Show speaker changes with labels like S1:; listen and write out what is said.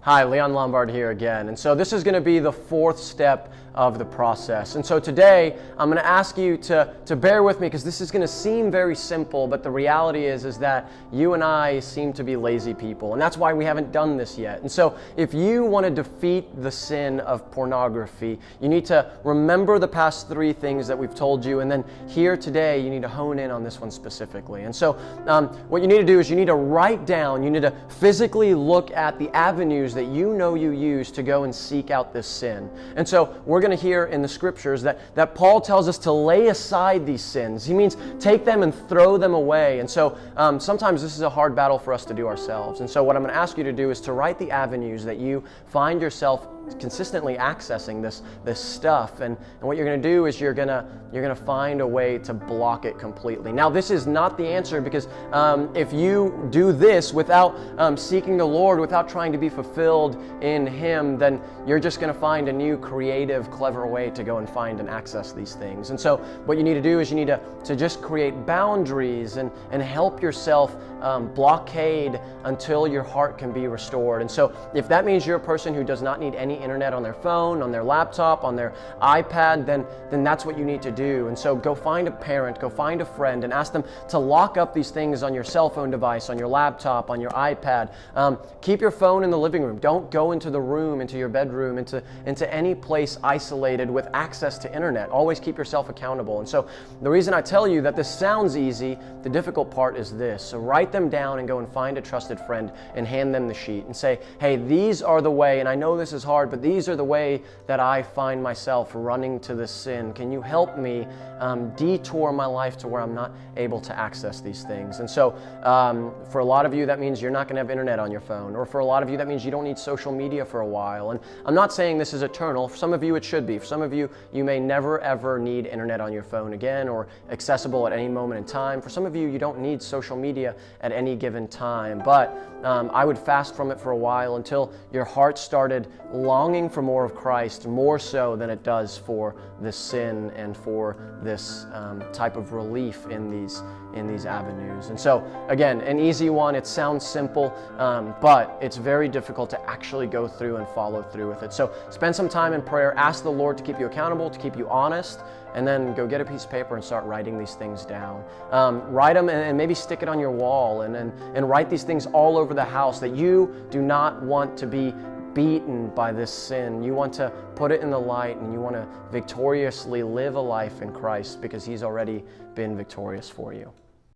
S1: Hi, Leon Lombard here again. And so this is going to be the fourth step of the process. And so today I'm going to ask you to bear with me because this is going to seem very simple, but the reality is that you and I seem to be lazy people, and that's why we haven't done this yet. And so if you want to defeat the sin of pornography, you need to remember the past three things that we've told you, and then here today you need to hone in on this one specifically. And so what you need to do is you need to write down, you need to physically look at the avenues that you know you use to go and seek out this sin. And so we're going to hear in the scriptures that Paul tells us to lay aside these sins. He means take them and throw them away. And so sometimes this is a hard battle for us to do ourselves. And so what I'm going to ask you to do is to write the avenues that you find yourself consistently accessing this stuff, and what you're going to do is you're going to find a way to block it completely. Now, this is not the answer, because if you do this without seeking the Lord, without trying to be fulfilled in Him, then you're just going to find a new creative, clever way to go and find and access these things. And so what you need to do is you need to just create boundaries and help yourself blockade until your heart can be restored. And so if that means you're a person who does not need any internet on their phone, on their laptop, on their iPad, then that's what you need to do. And so go find a parent, go find a friend, and ask them to lock up these things on your cell phone device, on your laptop, on your iPad. Keep your phone in the living room. Don't go into the room, into your bedroom, into any place isolated with access to internet. Always keep yourself accountable. And so the reason I tell you that this sounds easy, the difficult part is this. So write them down and go and find a trusted friend and hand them the sheet and say, hey, these are the way, and I know this is hard, but these are the way that I find myself running to this sin. Can you help me detour my life to where I'm not able to access these things? And so for a lot of you, that means you're not going to have internet on your phone. Or for a lot of you, that means you don't need social media for a while. And I'm not saying this is eternal. For some of you, it should be. For some of you, you may never ever need internet on your phone again or accessible at any moment in time. For some of you, you don't need social media at any given time. But I would fast from it for a while until your heart started longing for more of Christ, more so than it does for this sin and for this type of relief in these avenues. And so again, an easy one. It sounds simple, but it's very difficult to actually go through and follow through with it. So spend some time in prayer. Ask the Lord to keep you accountable, to keep you honest, and then go get a piece of paper and start writing these things down. Write them and maybe stick it on your wall, and write these things all over the house, that you do not want to be beaten by this sin. You want to put it in the light, and you want to victoriously live a life in Christ because He's already been victorious for you.